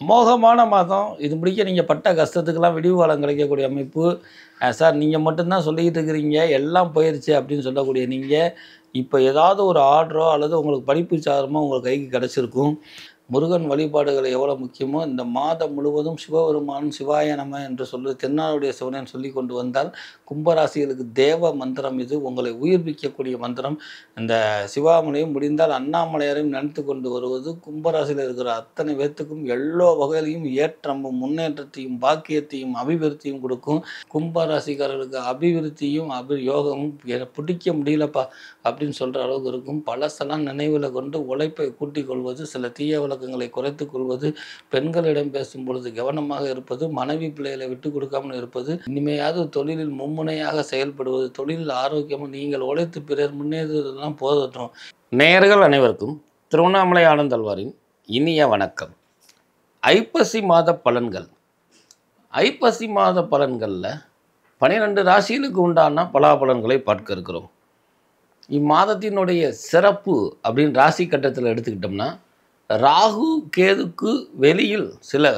அமோகமான மாதம். இது முடிக்க நீங்க பட்ட கஷ்டத்துக்கெல்லாம் விடிவு காலம் கிடைக்கக்கூடிய அமைப்பு. சார் நீங்க மட்டும் தான் சொல்லிக்கிட்டு இருக்கிறீங்க, எல்லாம் போயிருச்சு அப்படின்னு சொல்லக்கூடிய நீங்க, இப்ப ஏதாவது ஒரு ஆர்டரோ அல்லது உங்களுக்கு படிப்பு சாதனமோ உங்க கைக்கு கிடைச்சிருக்கும். முருகன் வழிபாடுகள் எவ்வளோ முக்கியமோ, இந்த மாதம் முழுவதும் சிவபெருமான் சிவாய நம என்று சொல்லி தென்னாடுடைய சிவனேன் சொல்லிக் கொண்டு வந்தால், கும்பராசிகளுக்கு தேவ மந்திரம் இது. உங்களை உயிர்ப்பிக்கக்கூடிய மந்திரம். இந்த சிவாமணியும் முடிந்தால் அண்ணாமலையாரையும் நினைத்து கொண்டு வருவது கும்பராசியில் இருக்கிற அத்தனை பேர்த்துக்கும் எல்லா வகையிலையும் ஏற்றமும், முன்னேற்றத்தையும், பாக்கியத்தையும், அபிவிருத்தியும் கொடுக்கும். கும்பராசிக்காரர்களுக்கு அபிவிருத்தியும், யோகமும் பிடிக்க முடியலப்பா அப்படின்னு சொல்கிற அளவுக்கு இருக்கும். பழசெல்லாம் நினைவில் கொண்டு உழைப்பை கூட்டிக் கொள்வது, சில தீய வழக்கங்களை குறைத்து கொள்வது, பெண்களிடம் பேசும் பொழுது கவனமாக இருப்பது, மனைவி பிள்ளைகளை விட்டு கொடுக்காமல் இருப்பது, இனிமையாவது தொழிலில் மும்முனையாக செயல்படுவது, தொழிலில் ஆரோக்கியமாக நீங்கள் உழைத்து பிறர் முன்னேறுவதெல்லாம் போதட்டும். நேயர்கள் அனைவருக்கும் திருவண்ணாமலை ஆனந்தல்வாரின் இனிய வணக்கம். ஐப்பசி மாத பலன்கள். ஐப்பசி மாத பலன்களில் 12 ராசிகளுக்கு உண்டான பலாபலன்களை பார்க்க இருக்கிறோம். இம்மாதத்தினுடைய சிறப்பு அப்படின்னு ராசி கட்டத்தில் எடுத்துக்கிட்டோம்னா, ராகு கேதுக்கு வெளியில் சில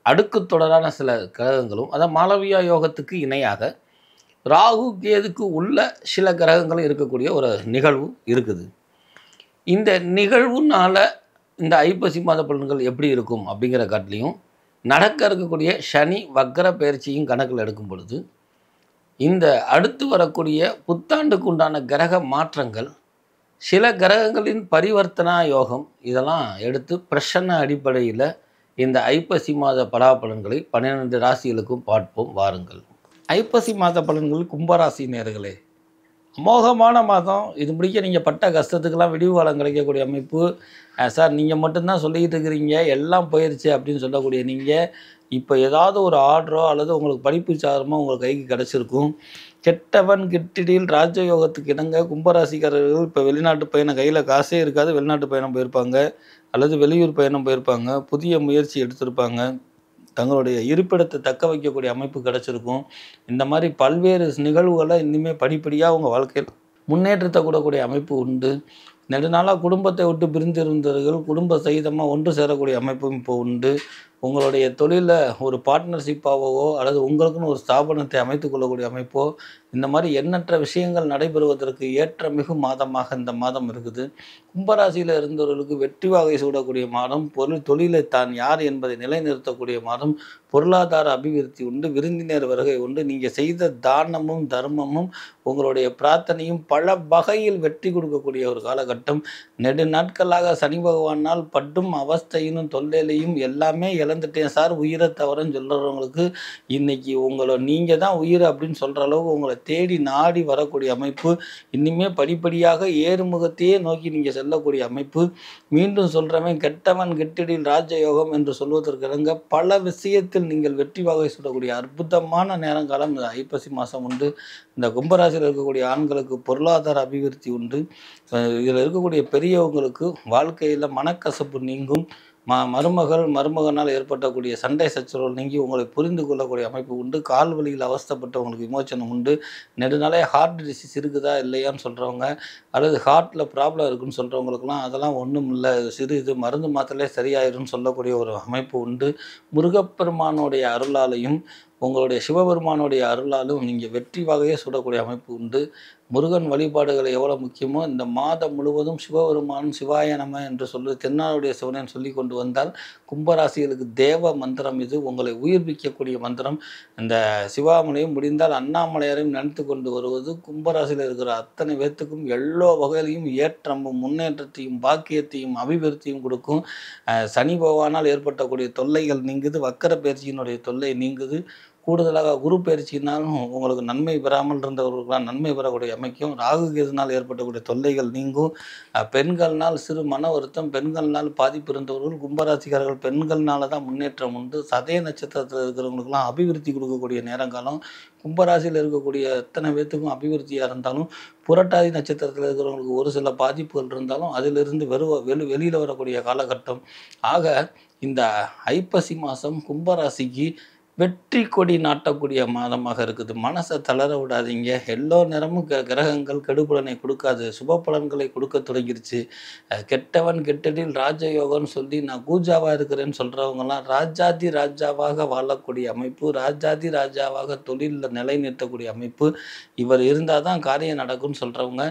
அடுக்கு தொடரான சில கிரகங்களும், அதாவது மாளவியா யோகத்துக்கு இணையாக ராகு கேதுக்கு உள்ள சில கிரகங்களும் இருக்கக்கூடிய ஒரு நிகழ்வு இருக்குது. இந்த நிகழ்வுனால இந்த ஐப்பசி மாத பலன்கள் எப்படி இருக்கும் அப்படிங்கிற காட்டிலையும், நடக்க இருக்கக்கூடிய சனி வக்ர பயிற்சியும் கணக்கில் எடுக்கும் பொழுது, இந்த அடுத்து வரக்கூடிய புத்தாண்டுக்கு உண்டான கிரக மாற்றங்கள், சில கிரகங்களின் பரிவர்த்தனா யோகம், இதெல்லாம் எடுத்து பிரசன்ன அடிப்படையில் இந்த ஐப்பசி மாத பலாபலன்களை 12 ராசிகளுக்கும் பார்ப்போம் வாருங்கள். ஐப்பசி மாத பலன்கள் கும்பராசி நேயர்களே, அமோகமான மாதம். இது முடிக்க நீங்கள் பட்ட கஷ்டத்துக்கெல்லாம் விடிவு காலம் கிடைக்கக்கூடிய அமைப்பு. சார் நீங்கள் மட்டும்தான் சொல்லிக்கிட்டு இருக்கிறீங்க, எல்லாம் போயிருச்சு அப்படின்னு சொல்லக்கூடிய நீங்கள், இப்போ ஏதாவது ஒரு ஆர்டரோ அல்லது உங்களுக்கு படிப்பு சாதனமோ உங்கள் கைக்கு கிடச்சிருக்கும். கெட்டவன் கிட்டிடில் ராஜயோகத்துக்கு இணங்க கும்பராசிக்காரர்கள் இப்போ வெளிநாட்டு பயணம், கையில் காசே இருக்காது, வெளிநாட்டு பயணம் போயிருப்பாங்க அல்லது வெளியூர் பயணம் போயிருப்பாங்க, புதிய முயற்சி எடுத்திருப்பாங்க, தங்களுடைய இருப்பிடத்தை தக்க வைக்கக்கூடிய அமைப்பு கிடச்சிருக்கும். இந்த மாதிரி பல்வேறு நிகழ்வுகளை இனிமேல் படிப்படியாக உங்கள் வாழ்க்கையில் முன்னேற்றத்தை கூடக்கூடிய அமைப்பு உண்டு. நெடுநாளாக குடும்பத்தை விட்டு பிரிந்திருந்தவர்கள் குடும்ப சகிதமாக ஒன்று சேரக்கூடிய அமைப்பும் இப்போ உண்டு. உங்களுடைய தொழிலில் ஒரு பார்ட்னர்ஷிப்பாகவோ அல்லது உங்களுக்குன்னு ஒரு ஸ்தாபனத்தை அமைத்து கொள்ளக்கூடிய அமைப்போ, இந்த மாதிரி எண்ணற்ற விஷயங்கள் நடைபெறுவதற்கு ஏற்ற மிகு மாதமாக இந்த மாதம் இருக்குது. கும்பராசியில் இருந்தவர்களுக்கு வெற்றி வாகை சூடக்கூடிய மாதம், தொழிலை தான் யார் என்பதை நிலைநிறுத்தக்கூடிய மாதம், பொருளாதார அபிவிருத்தி உண்டு, விருந்தினர் வருகை உண்டு. நீங்கள் செய்த தானமும் தர்மமும் உங்களுடைய பிரார்த்தனையும் பல வகையில் வெற்றி கொடுக்கக்கூடிய ஒரு காலகட்டம். நெடு நாட்களாக சனி பகவானால் பட்டும் அவஸ்தையினும் தொல்லையிலையும் எல்லாமே இழந்துட்டேன் சார், உயிரை தவறன்னு சொல்கிறவங்களுக்கு இன்றைக்கி நீங்கள் தான் உயிர் அப்படின்னு சொல்கிற அளவுக்கு உங்களை தேடி நாடி வரக்கூடிய அமைப்பு. இனிமேல் படிப்படியாக ஏறுமுகத்தையே நோக்கி நீங்கள் செல்லக்கூடிய அமைப்பு. மீண்டும் சொல்கிறவன் கெட்டவன் கெட்டிடில் ராஜயோகம் என்று சொல்வதற்கிணங்க பல விஷயத்தில் நீங்கள் வெற்றி வாகை சொல்லக்கூடிய அற்புதமான நேரங்காலம் இந்த ஐப்பசி மாதம் உண்டு. இந்த கும்பராசியில் இருக்கக்கூடிய ஆண்களுக்கு பொருளாதார அபிவிருத்தி உண்டு. இதில் இருக்கக்கூடிய பெரியவங்களுக்கு வாழ்க்கையில் மனக்கசப்பு நீங்கும். மருமகனால் ஏற்பட்டக்கூடிய சண்டை சச்சரவு நீங்கி உங்களை புரிந்து கொள்ளக்கூடிய அமைப்பு உண்டு. கால் வலியில் அவஸ்தைப்பட்டவங்களுக்கு விமோச்சனம் உண்டு. நெடுநாளே ஹார்ட் டிசீஸ் இருக்குதா இல்லையான்னு சொல்கிறவங்க, அல்லது ஹார்ட்டில் ப்ராப்ளம் இருக்குதுன்னு சொல்கிறவங்களுக்குலாம் அதெல்லாம் ஒன்றும் இல்லை, சிறு இது மருந்து மாத்திரையே சரியாயிரும்னு சொல்லக்கூடிய ஒரு அமைப்பு உண்டு. முருகப்பெருமானுடைய அருளாலையும் உங்களுடைய சிவபெருமானுடைய அருளாலும் நீங்கள் வெற்றி வாகையே சுடக்கூடிய அமைப்பு உண்டு. முருகன் வழிபாடுகள் எவ்வளோ முக்கியமோ, இந்த மாதம் முழுவதும் சிவபெருமான் சிவாய நம என்று சொல்லி தென்னாடுடைய சிவனேன் சொல்லி கொண்டு வந்தால், கும்பராசிகளுக்கு தேவ மந்திரம் இது. உங்களை உயிர்ப்பிக்கக்கூடிய மந்திரம். இந்த சிவாமணியும் முடிந்தால் அண்ணாமலையாரையும் நினைத்து கொண்டு வருவது கும்பராசியில் இருக்கிற அத்தனை பேர்த்துக்கும் எல்லா வகையிலையும் ஏற்றமும், முன்னேற்றத்தையும், பாக்கியத்தையும், அபிவிருத்தியும் கொடுக்கும். சனி பகவானால் ஏற்பட்டக்கூடிய தொல்லைகள் நீங்குது. வக்கர பயிற்சியினுடைய தொல்லை நீங்குது. கூடுதலாக குரு பயிற்சியினாலும் உங்களுக்கு நன்மை பெறாமல் இருந்தவர்களுக்கெல்லாம் நன்மை பெறக்கூடிய அமைக்கும். ராகு கேதுனால் ஏற்பட்டக்கூடிய தொல்லைகள் நீங்கும். பெண்கள்னால் சிறு மன வருத்தம், பெண்கள்னால் பாதிப்பு இருந்தவர்கள் கும்பராசிக்காரர்கள் பெண்கள்னால தான் முன்னேற்றம் உண்டு. சதய நட்சத்திரத்தில் இருக்கிறவங்களுக்கெல்லாம் அபிவிருத்தி கொடுக்கக்கூடிய நேரங்காலம். கும்பராசியில் இருக்கக்கூடிய எத்தனை பேர்த்துக்கும் அபிவிருத்தியாக இருந்தாலும், புரட்டாதி நட்சத்திரத்தில் இருக்கிறவங்களுக்கு ஒரு சில பாதிப்புகள் இருந்தாலும் அதிலிருந்து வெளியில் வரக்கூடிய காலகட்டம். ஆக இந்த ஐப்பசி மாதம் கும்பராசிக்கு வெற்றி கொடி நாட்டக்கூடிய மாதமாக இருக்குது. மனசை தளர விடாதீங்க. எல்லோ நேரமும் கிரகங்கள் கெடுபலனை கொடுக்காது. சுப பலன்களை கொடுக்க தொடங்கிருச்சு. கெட்டவன் கெட்டடில் ராஜயோகம்னு சொல்லி நான் கூஜாவாக இருக்கிறேன்னு சொல்கிறவங்கலாம் ராஜாதி ராஜாவாக வாழக்கூடிய அமைப்பு, ராஜாதி ராஜாவாக தொழிலில் நிலைநிறுத்தக்கூடிய அமைப்பு. இவர் இருந்தால் தான் காரியம் நடக்கும்னு சொல்கிறவங்க,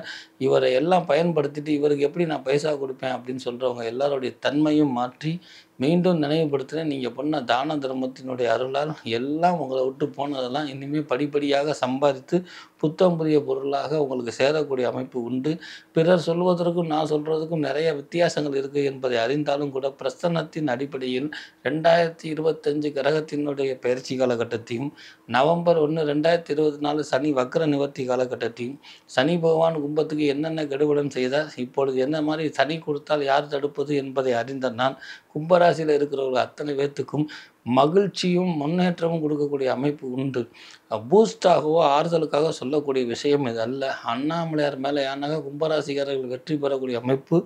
இவரை எல்லாம் பயன்படுத்திட்டு இவருக்கு எப்படி நான் பைசா கொடுப்பேன் அப்படின்னு சொல்கிறவங்க எல்லாருடைய தன்மையும் மாற்றி மீண்டும் நினைவுபடுத்துகிறேன். நீங்கள் பண்ண தான தர்மத்தினுடைய அருளால் எல்லாம் உங்களை விட்டு போனதெல்லாம் இனிமேல் படிப்படியாக சம்பாதித்து புத்தம் புதிய பொருளாக உங்களுக்கு சேரக்கூடிய அமைப்பு உண்டு. பிறர் சொல்வதற்கும் நான் சொல்கிறதுக்கும் நிறைய வித்தியாசங்கள் இருக்குது என்பதை அறிந்தாலும் கூட பிரசன்னத்தின் அடிப்படையில் 2025 கிரகத்தினுடைய பயிற்சி காலகட்டத்தையும், நவம்பர் 1 2024 சனி வக்ர நிவர்த்தி காலகட்டத்தையும், சனி பகவான் கும்பத்துக்கு என்னென்ன கெடுபலன் செய்தார், இப்பொழுது என்ன மாதிரி சனி கொடுத்தால் யார் தடுப்பது என்பதை அறிந்த நான் கும்பராசியில் இருக்கிறவர்கள் அத்தனை பேர்த்துக்கும் மகிழ்ச்சியும் முன்னேற்றமும் கொடுக்கக்கூடிய அமைப்பு உண்டு. பூஸ்டாகவோ ஆறுதலுக்காக சொல்லக்கூடிய விஷயம் இது அல்ல. அண்ணாமலையார் மேலே யானாக கும்பராசிக்காரர்கள் வெற்றி பெறக்கூடிய அமைப்பு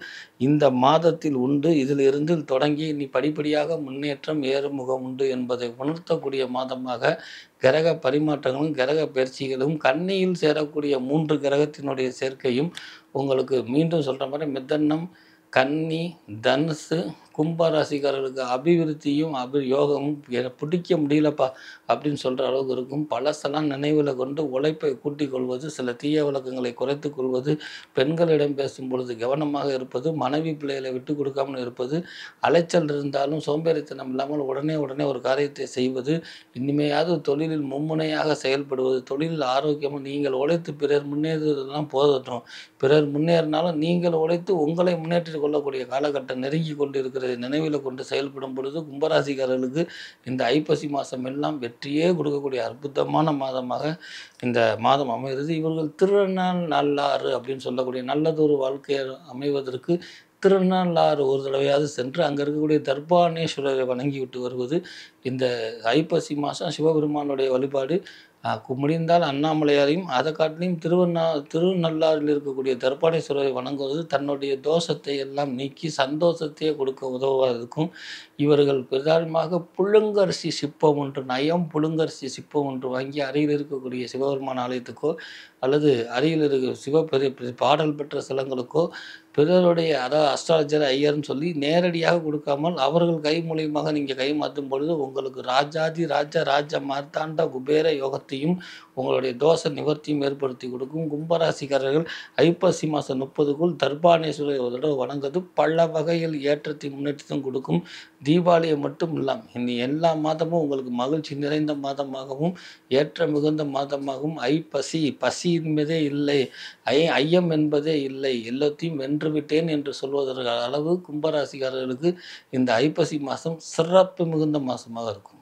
இந்த மாதத்தில் உண்டு. இதில் இருந்து தொடங்கி இனி படிப்படியாக முன்னேற்றம் ஏறுமுகம் உண்டு என்பதை உணர்த்தக்கூடிய மாதமாக கிரக பரிமாற்றங்களும் கிரக பயிற்சிகளும் கன்னியில் சேரக்கூடிய 3 கிரகத்தினுடைய சேர்க்கையும் உங்களுக்கு மீண்டும் சொல்கிற மாதிரி மிதன்னம், கன்னி, தனுசு, கும்பராசிக்காரர்களுக்கு அபிவிருத்தியும் யோகமும் பிடிக்க முடியலப்பா அப்படின்னு சொல்கிற அளவுக்கு இருக்கும். பழசெல்லாம் நினைவில் கொண்டு உழைப்பை கூட்டிக் கொள்வது, சில தீய வழக்கங்களை குறைத்து கொள்வது, பெண்களிடம் பேசும் பொழுது கவனமாக இருப்பது, மனைவி பிள்ளைகளை விட்டு கொடுக்காமல் இருப்பது, அலைச்சல் இருந்தாலும் சோம்பேறித்தனம் இல்லாமல் உடனே ஒரு காரியத்தை செய்வது, இனிமையாவது தொழிலில் மும்முனையாக செயல்படுவது, தொழிலில் ஆரோக்கியமாக நீங்கள் உழைத்து பிறர் முன்னேறுவதெல்லாம் போதட்டும். பிறர் முன்னேறினாலும் நீங்கள் உழைத்து உங்களை முன்னேற்றிக் கொள்ளக்கூடிய காலகட்டம் நெருங்கி கொண்டு இருக்கிறது நினைவில் கொண்டு செயல்படும் பொழுது கும்பராசிக்காரர்களுக்கு இந்த ஐப்பசி மாதம் எல்லாம் வெற்றியே கொடுக்கக்கூடிய அற்புதமான மாதமாக இந்த மாதம் அமைகிறது. இவர்கள் திருநாள் நல்லாறு அப்படின்னு சொல்லக்கூடிய நல்லதொரு வாழ்க்கையை அமைவதற்கு திருநள்ளாறு ஒரு தடவையாவது சென்று அங்கே இருக்கக்கூடிய தர்பானேஸ்வரரை வணங்கிவிட்டு வருவது இந்த ஐப்பசி மாதம் சிவபெருமானுடைய வழிபாடு. முடிந்தால் அண்ணாமலையாரையும் அதை காட்டிலையும் திருநள்ளாறில் இருக்கக்கூடிய தர்பானேஸ்வரரை வணங்குவது தன்னுடைய தோஷத்தை எல்லாம் நீக்கி சந்தோஷத்தையே கொடுக்க உதவுவதற்கும் இவர்கள் பிரதானமாக புழுங்கரிசி சிப்பம் ஒன்று, நயம் புழுங்கரிசி சிப்பம் ஒன்று வாங்கி அருகில் இருக்கக்கூடிய சிவபெருமான் ஆலயத்துக்கோ அல்லது அருகில் இருக்க பெரிய பாடல் பெற்ற சிலங்களுக்கோ பிறருடைய அதாவது அஸ்ட்ராலஜர் ஐயர்னு சொல்லி நேரடியாக கொடுக்காமல் அவர்கள் கை மூலியமாக நீங்கள் கை மாற்றும் பொழுது உங்களுக்கு ராஜாதி ராஜ மார்த்தாண்ட குபேர யோகத்தையும் உங்களுடைய தோஷ நிவர்த்தியும் ஏற்படுத்தி கொடுக்கும். கும்பராசிக்காரர்கள் ஐப்பசி மாதம் 30க்குள் தர்பானேஸ்வரரை ஒரு தடவை வணங்குவது பல வகையில் ஏற்றத்தை முன்னேற்றத்தையும் கொடுக்கும். தீபாவளியை மட்டும் இல்லாமல் இனி எல்லா மாதமும் உங்களுக்கு மகிழ்ச்சி நிறைந்த மாதமாகவும் ஏற்ற மிகுந்த மாதமாகவும் பசி என்பதே இல்லை, ஐயம் என்பதே இல்லை, எல்லாத்தையும் வென்றுவிட்டேன் என்று சொல்வதற்கு அளவு கும்பராசிக்காரர்களுக்கு இந்த ஐப்பசி மாதம் சிறப்பு மிகுந்த மாதமாக இருக்கும்.